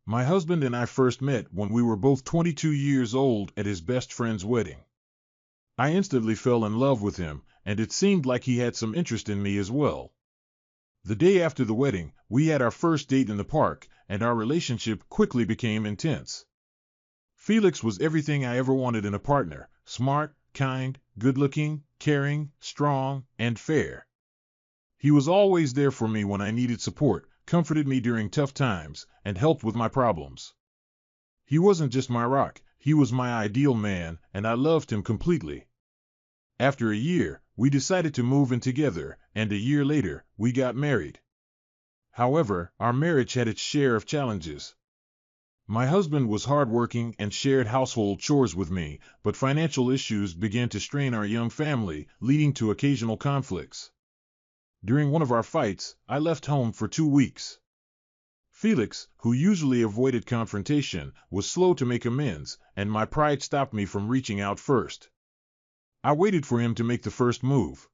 My husband and I first met when we were both 22 years old at his best friend's wedding. I instantly fell in love with him, and it seemed like he had some interest in me as well. The day after the wedding, we had our first date in the park, and our relationship quickly became intense. Felix was everything I ever wanted in a partner: smart, kind, good-looking, caring, strong, and fair. He was always there for me when I needed support, comforted me during tough times, and helped with my problems. He wasn't just my rock, he was my ideal man, and I loved him completely. After a year, we decided to move in together, and a year later, we got married. However, our marriage had its share of challenges. My husband was hardworking and shared household chores with me, but financial issues began to strain our young family, leading to occasional conflicts. During one of our fights, I left home for 2 weeks. Felix, who usually avoided confrontation, was slow to make amends, and my pride stopped me from reaching out first. I waited for him to make the first move.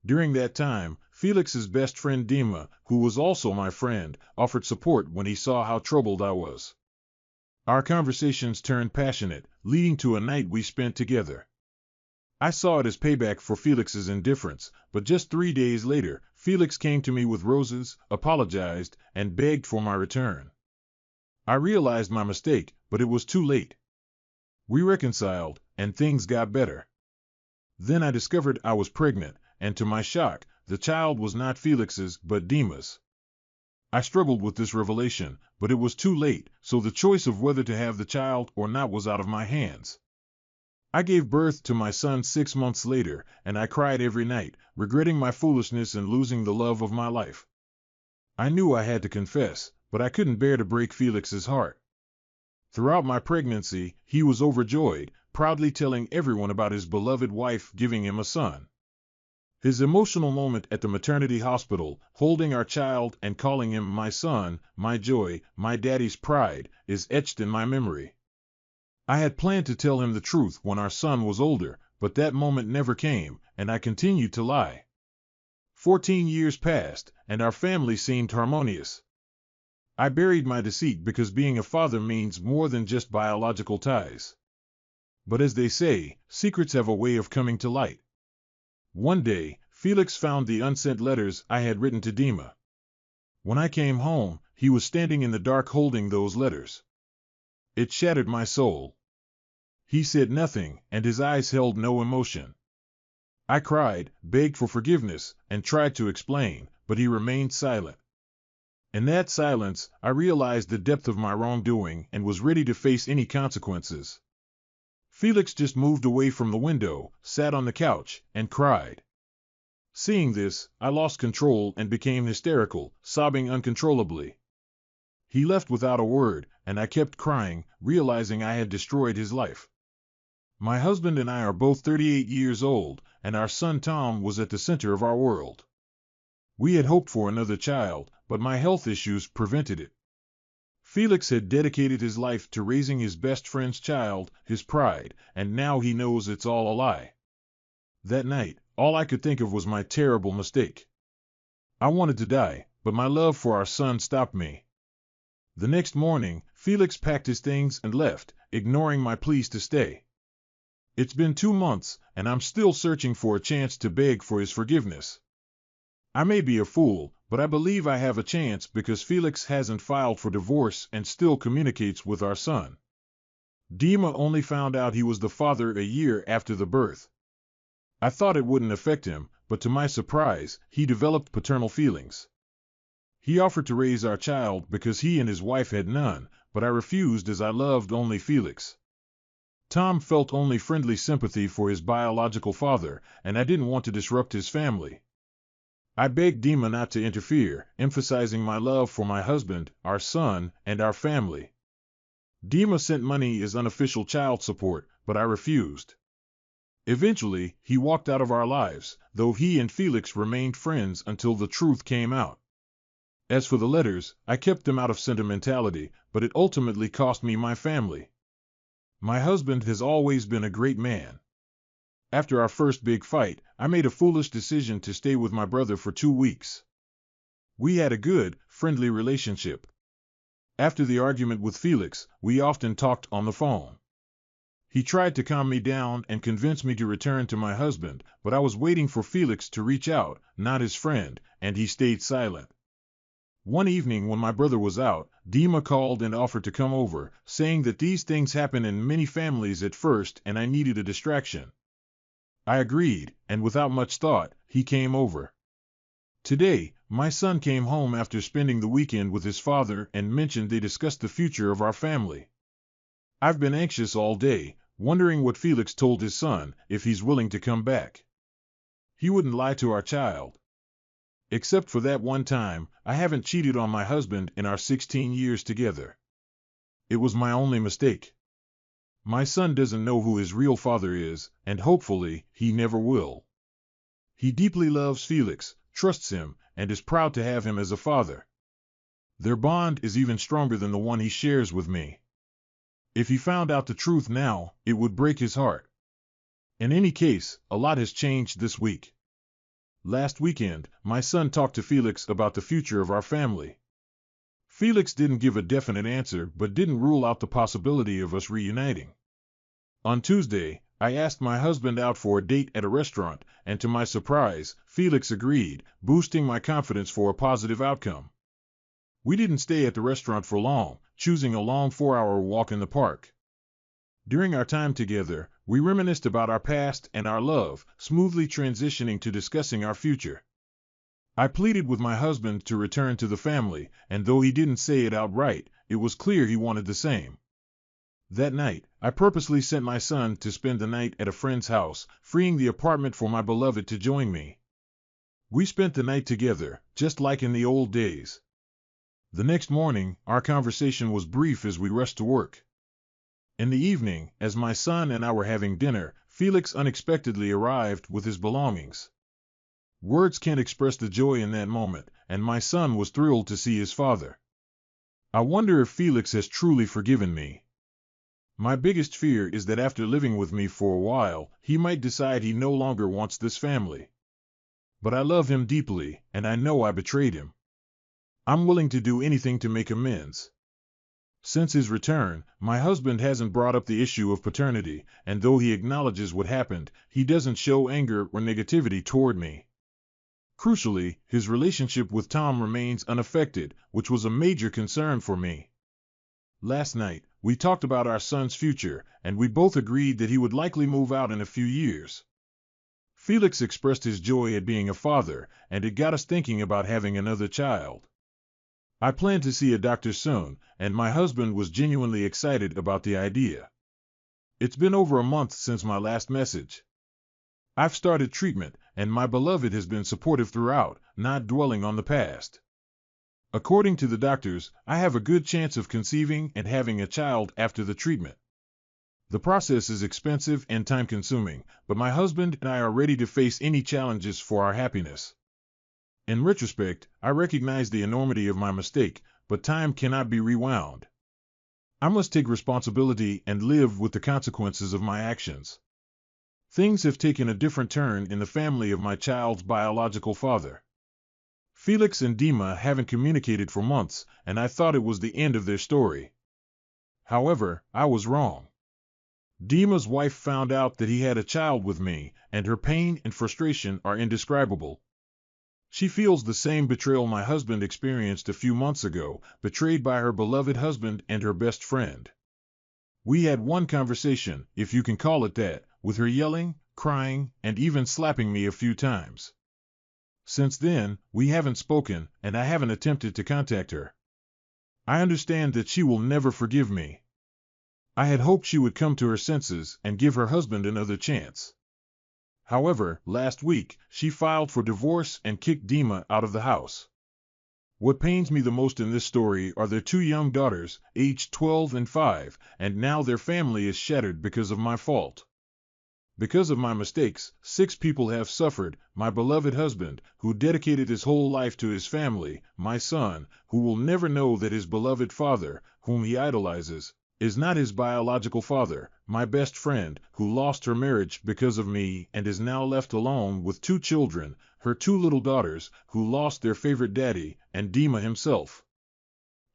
During that time, Felix's best friend Dima, who was also my friend, offered support when he saw how troubled I was. Our conversations turned passionate, leading to a night we spent together. I saw it as payback for Felix's indifference, but just 3 days later, Felix came to me with roses, apologized, and begged for my return. I realized my mistake, but it was too late. We reconciled, and things got better. Then I discovered I was pregnant, and to my shock, the child was not Felix's but Dima's. I struggled with this revelation, but it was too late, so the choice of whether to have the child or not was out of my hands. I gave birth to my son 6 months later, and I cried every night, regretting my foolishness and losing the love of my life. I knew I had to confess, but I couldn't bear to break Felix's heart. Throughout my pregnancy, he was overjoyed, proudly telling everyone about his beloved wife giving him a son. His emotional moment at the maternity hospital, holding our child and calling him my son, my joy, my daddy's pride, is etched in my memory. I had planned to tell him the truth when our son was older, but that moment never came, and I continued to lie. 14 years passed, and our family seemed harmonious. I buried my deceit because being a father means more than just biological ties. But as they say, secrets have a way of coming to light. One day, Felix found the unsent letters I had written to Dima. When I came home, he was standing in the dark holding those letters. It shattered my soul. He said nothing, and his eyes held no emotion. I cried, begged for forgiveness, and tried to explain, but he remained silent. In that silence, I realized the depth of my wrongdoing and was ready to face any consequences. Felix just moved away from the window, sat on the couch, and cried. Seeing this, I lost control and became hysterical, sobbing uncontrollably. He left without a word, and I kept crying, realizing I had destroyed his life. My husband and I are both 38 years old, and our son Tom was at the center of our world. We had hoped for another child, but my health issues prevented it. Felix had dedicated his life to raising his best friend's child, his pride, and now he knows it's all a lie. That night, all I could think of was my terrible mistake. I wanted to die, but my love for our son stopped me. The next morning, Felix packed his things and left, ignoring my pleas to stay. It's been 2 months, and I'm still searching for a chance to beg for his forgiveness. I may be a fool, but I believe I have a chance because Felix hasn't filed for divorce and still communicates with our son. Dima only found out he was the father a year after the birth. I thought it wouldn't affect him, but to my surprise, he developed paternal feelings. He offered to raise our child because he and his wife had none, but I refused as I loved only Felix. Tom felt only friendly sympathy for his biological father, and I didn't want to disrupt his family. I begged Dima not to interfere, emphasizing my love for my husband, our son, and our family. Dima sent money as unofficial child support, but I refused. Eventually, he walked out of our lives, though he and Felix remained friends until the truth came out. As for the letters, I kept them out of sentimentality, but it ultimately cost me my family. My husband has always been a great man. After our first big fight, I made a foolish decision to stay with my brother for 2 weeks. We had a good, friendly relationship. After the argument with Felix, we often talked on the phone. He tried to calm me down and convince me to return to my husband, but I was waiting for Felix to reach out, not his friend, and he stayed silent. One evening when my brother was out, Dima called and offered to come over, saying that these things happen in many families at first and I needed a distraction. I agreed, and without much thought, he came over. Today, my son came home after spending the weekend with his father and mentioned they discussed the future of our family. I've been anxious all day, wondering what Felix told his son, if he's willing to come back. He wouldn't lie to our child. Except for that one time, I haven't cheated on my husband in our 16 years together. It was my only mistake. My son doesn't know who his real father is, and hopefully, he never will. He deeply loves Felix, trusts him, and is proud to have him as a father. Their bond is even stronger than the one he shares with me. If he found out the truth now, it would break his heart. In any case, a lot has changed this week. Last weekend, my son talked to Felix about the future of our family. Felix didn't give a definite answer but didn't rule out the possibility of us reuniting. On Tuesday, I asked my husband out for a date at a restaurant, and to my surprise, Felix agreed, boosting my confidence for a positive outcome. We didn't stay at the restaurant for long, choosing a long 4-hour walk in the park. During our time together, we reminisced about our past and our love, smoothly transitioning to discussing our future. I pleaded with my husband to return to the family, and though he didn't say it outright, it was clear he wanted the same. That night, I purposely sent my son to spend the night at a friend's house, freeing the apartment for my beloved to join me. We spent the night together, just like in the old days. The next morning, our conversation was brief as we rushed to work. In the evening, as my son and I were having dinner, Felix unexpectedly arrived with his belongings. Words can't express the joy in that moment, and my son was thrilled to see his father. I wonder if Felix has truly forgiven me. My biggest fear is that after living with me for a while, he might decide he no longer wants this family. But I love him deeply, and I know I betrayed him. I'm willing to do anything to make amends. Since his return, my husband hasn't brought up the issue of paternity, and though he acknowledges what happened, he doesn't show anger or negativity toward me. Crucially, his relationship with Tom remains unaffected, which was a major concern for me. Last night, we talked about our son's future, and we both agreed that he would likely move out in a few years. Felix expressed his joy at being a father, and it got us thinking about having another child. I plan to see a doctor soon, and my husband was genuinely excited about the idea. It's been over a month since my last message. I've started treatment, and my beloved has been supportive throughout, not dwelling on the past. According to the doctors, I have a good chance of conceiving and having a child after the treatment. The process is expensive and time-consuming, but my husband and I are ready to face any challenges for our happiness. In retrospect, I recognize the enormity of my mistake, but time cannot be rewound. I must take responsibility and live with the consequences of my actions. Things have taken a different turn in the family of my child's biological father. Felix and Dima haven't communicated for months, and I thought it was the end of their story. However, I was wrong. Dima's wife found out that he had a child with me, and her pain and frustration are indescribable. She feels the same betrayal my husband experienced a few months ago, betrayed by her beloved husband and her best friend. We had one conversation, if you can call it that, with her yelling, crying, and even slapping me a few times. Since then, we haven't spoken, and I haven't attempted to contact her. I understand that she will never forgive me. I had hoped she would come to her senses and give her husband another chance. However, last week, she filed for divorce and kicked Dima out of the house. What pains me the most in this story are their 2 young daughters, aged 12 and 5, and now their family is shattered because of my fault. Because of my mistakes, 6 people have suffered: my beloved husband, who dedicated his whole life to his family; my son, who will never know that his beloved father, whom he idolizes, is not his biological father; my best friend, who lost her marriage because of me and is now left alone with 2 children, her 2 little daughters, who lost their favorite daddy, and Dima himself.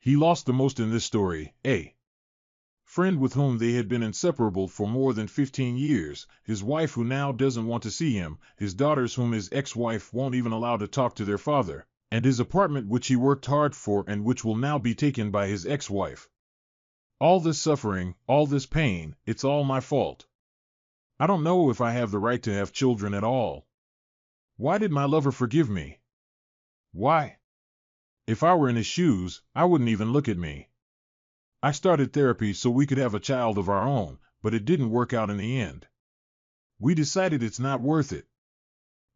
He lost the most in this story: a friend with whom they had been inseparable for more than 15 years, his wife who now doesn't want to see him, his daughters whom his ex-wife won't even allow to talk to their father, and his apartment which he worked hard for and which will now be taken by his ex-wife. All this suffering, all this pain, it's all my fault. I don't know if I have the right to have children at all. Why did my lover forgive me? Why? If I were in his shoes, I wouldn't even look at me. I started therapy so we could have a child of our own, but it didn't work out in the end. We decided it's not worth it.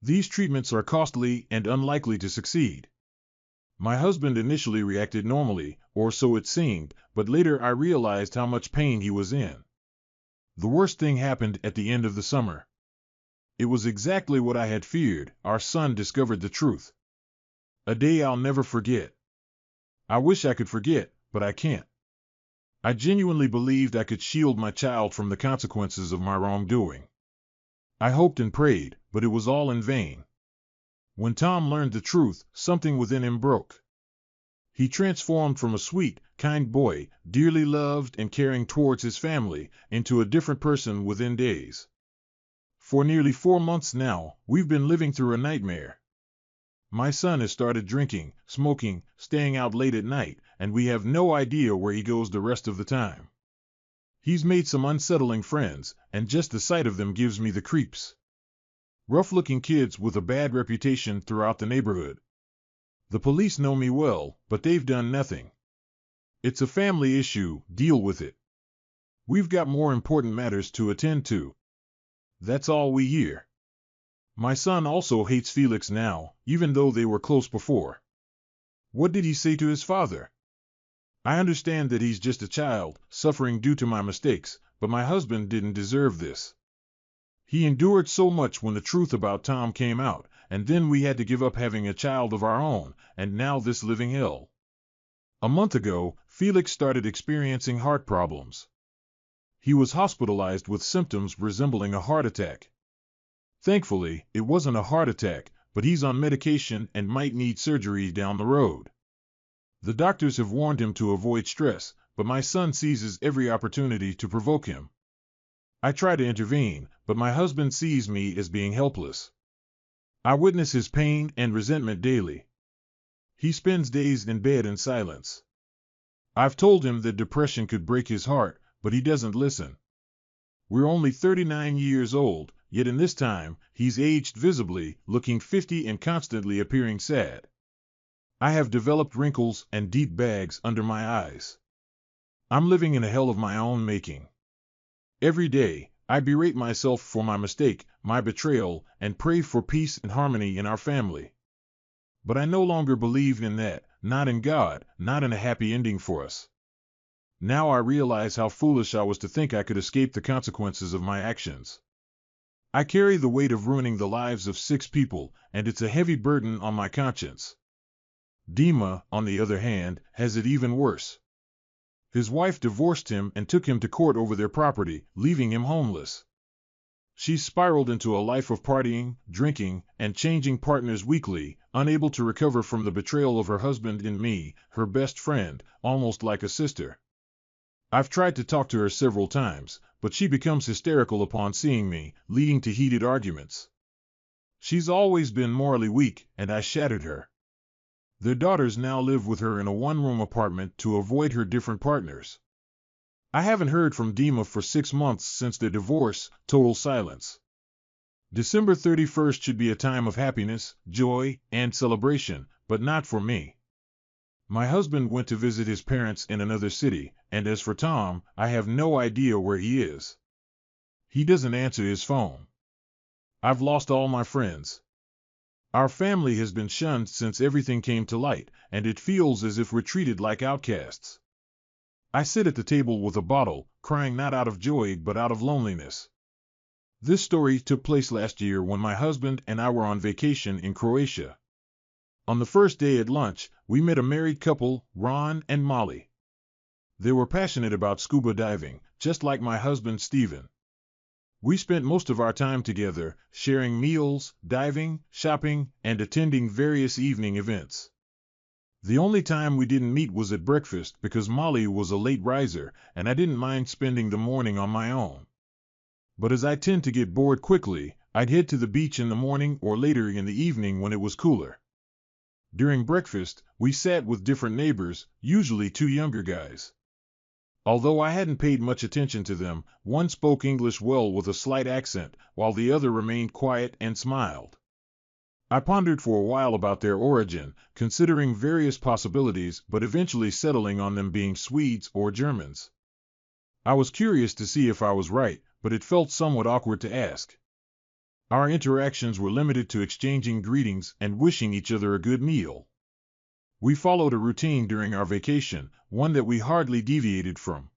These treatments are costly and unlikely to succeed. My husband initially reacted normally, or so it seemed, but later I realized how much pain he was in. The worst thing happened at the end of the summer. It was exactly what I had feared. Our son discovered the truth. A day I'll never forget. I wish I could forget, but I can't. I genuinely believed I could shield my child from the consequences of my wrongdoing. I hoped and prayed, but it was all in vain. When Tom learned the truth, something within him broke. He transformed from a sweet, kind boy, dearly loved and caring towards his family, into a different person within days. For nearly 4 months now, we've been living through a nightmare. My son has started drinking, smoking, staying out late at night, and we have no idea where he goes the rest of the time. He's made some unsettling friends, and just the sight of them gives me the creeps. Rough-looking kids with a bad reputation throughout the neighborhood. The police know me well, but they've done nothing. It's a family issue, deal with it. We've got more important matters to attend to. That's all we hear. My son also hates Felix now, even though they were close before. What did he say to his father? I understand that he's just a child, suffering due to my mistakes, but my husband didn't deserve this. He endured so much when the truth about Tom came out, and then we had to give up having a child of our own, and now this living hell. A month ago, Felix started experiencing heart problems. He was hospitalized with symptoms resembling a heart attack. Thankfully, it wasn't a heart attack, but he's on medication and might need surgery down the road. The doctors have warned him to avoid stress, but my son seizes every opportunity to provoke him. I try to intervene, but my husband sees me as being helpless. I witness his pain and resentment daily. He spends days in bed in silence. I've told him that depression could break his heart, but he doesn't listen. We're only 39 years old, yet in this time, he's aged visibly, looking 50 and constantly appearing sad. I have developed wrinkles and deep bags under my eyes. I'm living in a hell of my own making. Every day, I berate myself for my mistake, my betrayal, and pray for peace and harmony in our family. But I no longer believe in that, not in God, not in a happy ending for us. Now I realize how foolish I was to think I could escape the consequences of my actions. I carry the weight of ruining the lives of 6 people, and it's a heavy burden on my conscience. Dima, on the other hand, has it even worse. His wife divorced him and took him to court over their property, leaving him homeless. She's spiraled into a life of partying, drinking, and changing partners weekly, unable to recover from the betrayal of her husband and me, her best friend, almost like a sister. I've tried to talk to her several times, but she becomes hysterical upon seeing me, leading to heated arguments. She's always been morally weak, and I shattered her. Their daughters now live with her in a one-room apartment to avoid her different partners. I haven't heard from Dima for 6 months since their divorce, total silence. December 31st should be a time of happiness, joy, and celebration, but not for me. My husband went to visit his parents in another city, and as for Tom, I have no idea where he is. He doesn't answer his phone. I've lost all my friends. Our family has been shunned since everything came to light, and it feels as if we're treated like outcasts. I sit at the table with a bottle, crying not out of joy but out of loneliness. This story took place last year when my husband and I were on vacation in Croatia. On the first day at lunch, we met a married couple, Ron and Molly. They were passionate about scuba diving, just like my husband Stephen. We spent most of our time together, sharing meals, diving, shopping, and attending various evening events. The only time we didn't meet was at breakfast because Molly was a late riser and I didn't mind spending the morning on my own. But as I tend to get bored quickly, I'd head to the beach in the morning or later in the evening when it was cooler. During breakfast, we sat with different neighbors, usually two younger guys. Although I hadn't paid much attention to them, one spoke English well with a slight accent, while the other remained quiet and smiled. I pondered for a while about their origin, considering various possibilities but eventually settling on them being Swedes or Germans. I was curious to see if I was right, but it felt somewhat awkward to ask. Our interactions were limited to exchanging greetings and wishing each other a good meal. We followed a routine during our vacation, one that we hardly deviated from.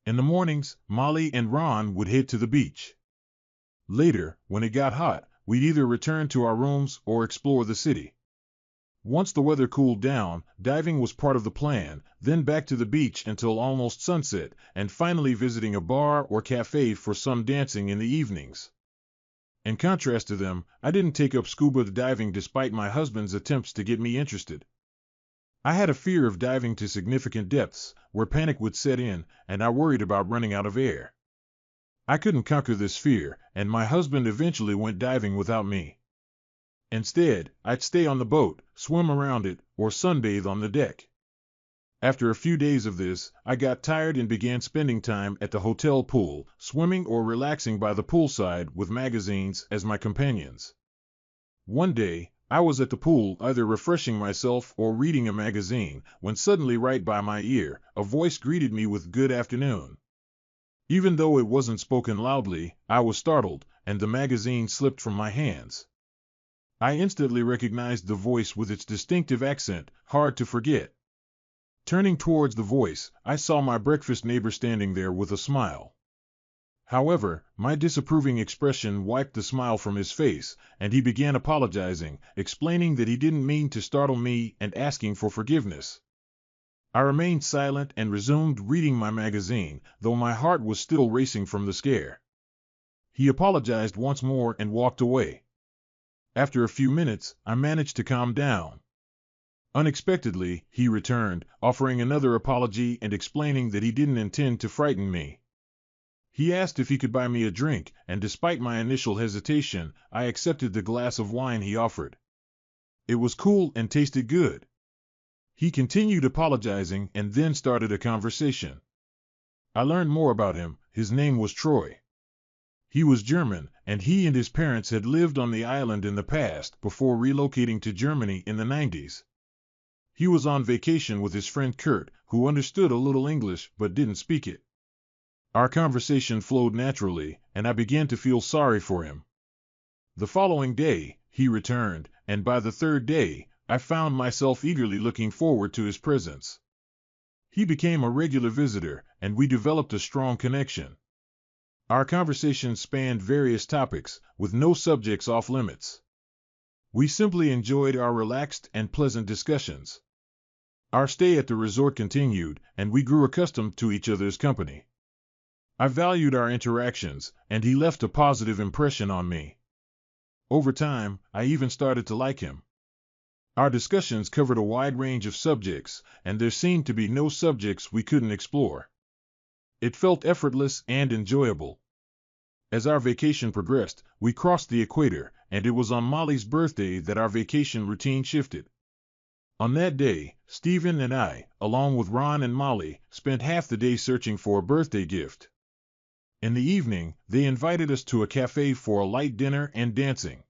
In the mornings, Molly and Ron would head to the beach. Later, when it got hot, we'd either return to our rooms or explore the city. Once the weather cooled down, diving was part of the plan, then back to the beach until almost sunset, and finally visiting a bar or cafe for some dancing in the evenings. In contrast to them, I didn't take up scuba diving despite my husband's attempts to get me interested. I had a fear of diving to significant depths, where panic would set in, and I worried about running out of air. I couldn't conquer this fear, and my husband eventually went diving without me. Instead, I'd stay on the boat, swim around it, or sunbathe on the deck. After a few days of this, I got tired and began spending time at the hotel pool, swimming or relaxing by the poolside with magazines as my companions. One day, I was at the pool either refreshing myself or reading a magazine, when suddenly right by my ear, a voice greeted me with "Good afternoon." Even though it wasn't spoken loudly, I was startled, and the magazine slipped from my hands. I instantly recognized the voice with its distinctive accent, hard to forget. Turning towards the voice, I saw my breakfast neighbor standing there with a smile. However, my disapproving expression wiped the smile from his face, and he began apologizing, explaining that he didn't mean to startle me and asking for forgiveness. I remained silent and resumed reading my magazine, though my heart was still racing from the scare. He apologized once more and walked away. After a few minutes, I managed to calm down. Unexpectedly, he returned, offering another apology and explaining that he didn't intend to frighten me. He asked if he could buy me a drink, and despite my initial hesitation, I accepted the glass of wine he offered. It was cool and tasted good. He continued apologizing and then started a conversation. I learned more about him. His name was Troy. He was German, and he and his parents had lived on the island in the past before relocating to Germany in the 90s. He was on vacation with his friend Kurt, who understood a little English but didn't speak it. Our conversation flowed naturally, and I began to feel sorry for him. The following day, he returned, and by the third day, I found myself eagerly looking forward to his presence. He became a regular visitor, and we developed a strong connection. Our conversation spanned various topics, with no subjects off limits. We simply enjoyed our relaxed and pleasant discussions. Our stay at the resort continued, and we grew accustomed to each other's company. I valued our interactions, and he left a positive impression on me. Over time, I even started to like him. Our discussions covered a wide range of subjects, and there seemed to be no subjects we couldn't explore. It felt effortless and enjoyable. As our vacation progressed, we crossed the equator, and it was on Molly's birthday that our vacation routine shifted. On that day, Stephen and I, along with Ron and Molly, spent half the day searching for a birthday gift. In the evening, they invited us to a cafe for a light dinner and dancing.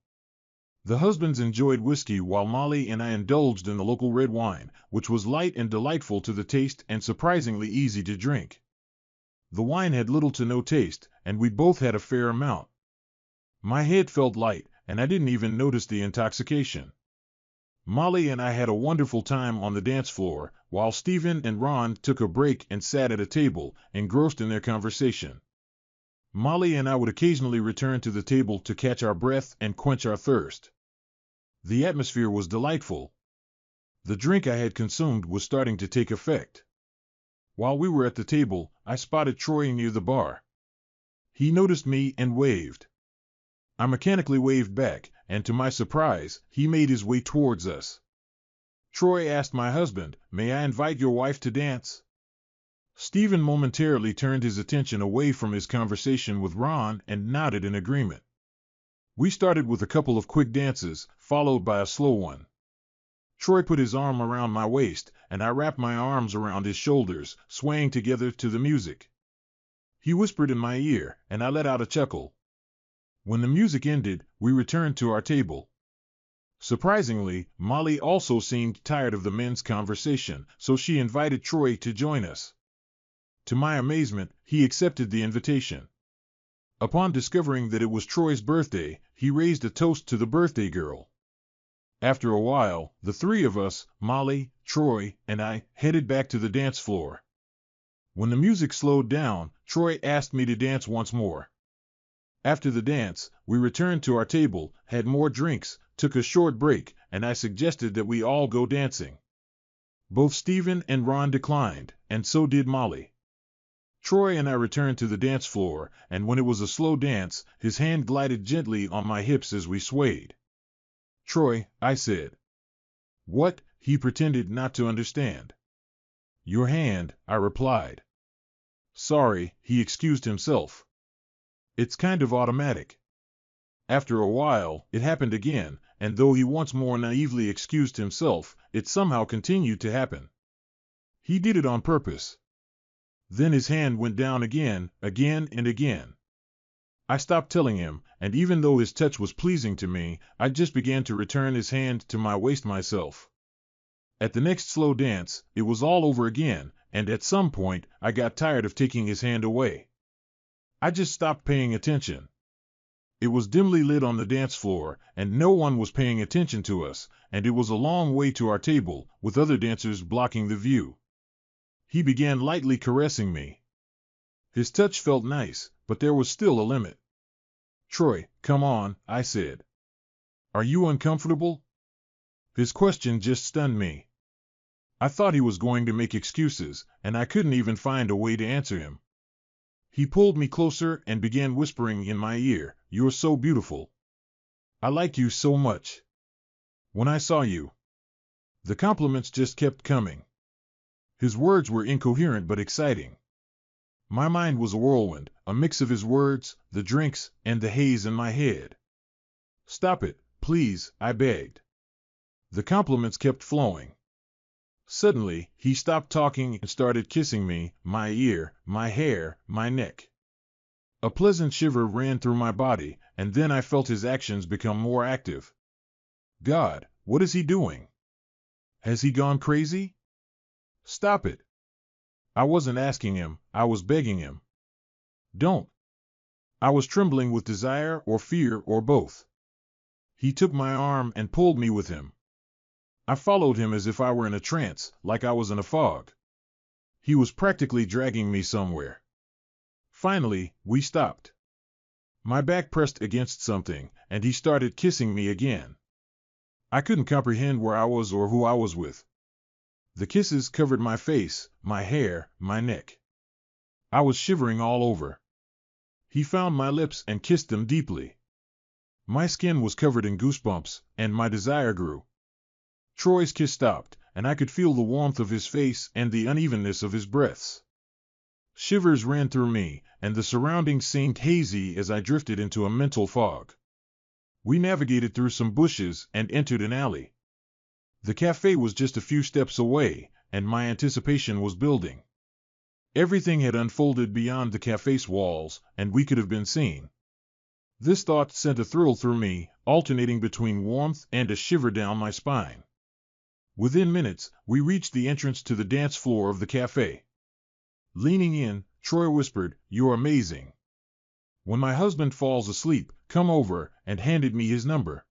The husbands enjoyed whiskey while Molly and I indulged in the local red wine, which was light and delightful to the taste and surprisingly easy to drink. The wine had little to no taste, and we both had a fair amount. My head felt light, and I didn't even notice the intoxication. Molly and I had a wonderful time on the dance floor, while Stephen and Ron took a break and sat at a table, engrossed in their conversation. Molly and I would occasionally return to the table to catch our breath and quench our thirst. The atmosphere was delightful. The drink I had consumed was starting to take effect. While we were at the table, I spotted Troy near the bar. He noticed me and waved. I mechanically waved back, and to my surprise, he made his way towards us. Troy asked my husband, "May I invite your wife to dance?" Stephen momentarily turned his attention away from his conversation with Ron and nodded in agreement. We started with a couple of quick dances, followed by a slow one. Troy put his arm around my waist, and I wrapped my arms around his shoulders, swaying together to the music. He whispered in my ear, and I let out a chuckle. When the music ended, we returned to our table. Surprisingly, Molly also seemed tired of the men's conversation, so she invited Troy to join us. To my amazement, he accepted the invitation. Upon discovering that it was Troy's birthday, he raised a toast to the birthday girl. After a while, the three of us, Molly, Troy, and I, headed back to the dance floor. When the music slowed down, Troy asked me to dance once more. After the dance, we returned to our table, had more drinks, took a short break, and I suggested that we all go dancing. Both Stephen and Ron declined, and so did Molly. Troy and I returned to the dance floor, and when it was a slow dance, his hand glided gently on my hips as we swayed. "Troy," I said. "What?" He pretended not to understand. "Your hand," I replied. "Sorry," he excused himself. "It's kind of automatic." After a while, it happened again, and though he once more naively excused himself, it somehow continued to happen. He did it on purpose. Then his hand went down again and again. I stopped telling him, and even though his touch was pleasing to me, I just began to return his hand to my waist myself. At the next slow dance, it was all over again, and at some point, I got tired of taking his hand away. I just stopped paying attention. It was dimly lit on the dance floor, and no one was paying attention to us, and it was a long way to our table, with other dancers blocking the view. He began lightly caressing me. His touch felt nice, but there was still a limit. "Troy, come on," I said. "Are you uncomfortable?" His question just stunned me. I thought he was going to make excuses, and I couldn't even find a way to answer him. He pulled me closer and began whispering in my ear, "You're so beautiful. I like you so much. When I saw you." The compliments just kept coming. His words were incoherent but exciting. My mind was a whirlwind, a mix of his words, the drinks, and the haze in my head. "Stop it, please," I begged. The compliments kept flowing. Suddenly, he stopped talking and started kissing me, my ear, my hair, my neck. A pleasant shiver ran through my body, and then I felt his actions become more active. God, what is he doing? Has he gone crazy? Stop it. I wasn't asking him, I was begging him. Don't. I was trembling with desire or fear or both. He took my arm and pulled me with him. I followed him as if I were in a trance, like I was in a fog. He was practically dragging me somewhere. Finally, we stopped. My back pressed against something, and he started kissing me again. I couldn't comprehend where I was or who I was with. The kisses covered my face, my hair, my neck. I was shivering all over. He found my lips and kissed them deeply. My skin was covered in goosebumps, and my desire grew. Troy's kiss stopped, and I could feel the warmth of his face and the unevenness of his breaths. Shivers ran through me, and the surroundings seemed hazy as I drifted into a mental fog. We navigated through some bushes and entered an alley. The cafe was just a few steps away, and my anticipation was building. Everything had unfolded beyond the cafe's walls, and we could have been seen. This thought sent a thrill through me, alternating between warmth and a shiver down my spine. Within minutes, we reached the entrance to the dance floor of the cafe. Leaning in, Troy whispered, "You're amazing. When my husband falls asleep, come over," and handed me his number.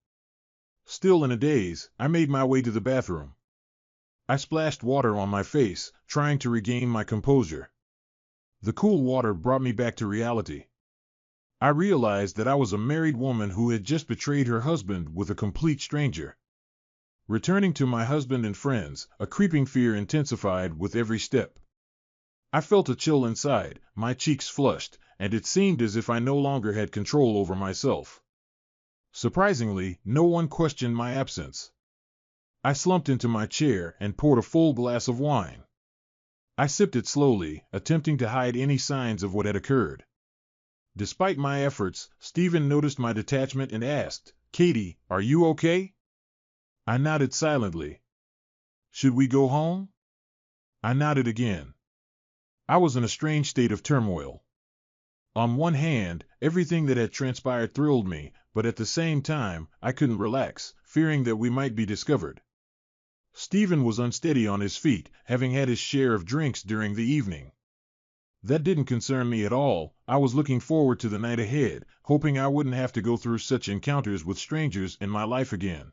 Still in a daze, I made my way to the bathroom. I splashed water on my face, trying to regain my composure. The cool water brought me back to reality. I realized that I was a married woman who had just betrayed her husband with a complete stranger. Returning to my husband and friends, a creeping fear intensified with every step. I felt a chill inside, my cheeks flushed, and it seemed as if I no longer had control over myself. Surprisingly, no one questioned my absence. I slumped into my chair and poured a full glass of wine. I sipped it slowly, attempting to hide any signs of what had occurred. Despite my efforts, Stephen noticed my detachment and asked, "Katie, are you okay?" I nodded silently. "Should we go home?" I nodded again. I was in a strange state of turmoil. On one hand, everything that had transpired thrilled me, but at the same time, I couldn't relax, fearing that we might be discovered. Stephen was unsteady on his feet, having had his share of drinks during the evening. That didn't concern me at all. I was looking forward to the night ahead, hoping I wouldn't have to go through such encounters with strangers in my life again.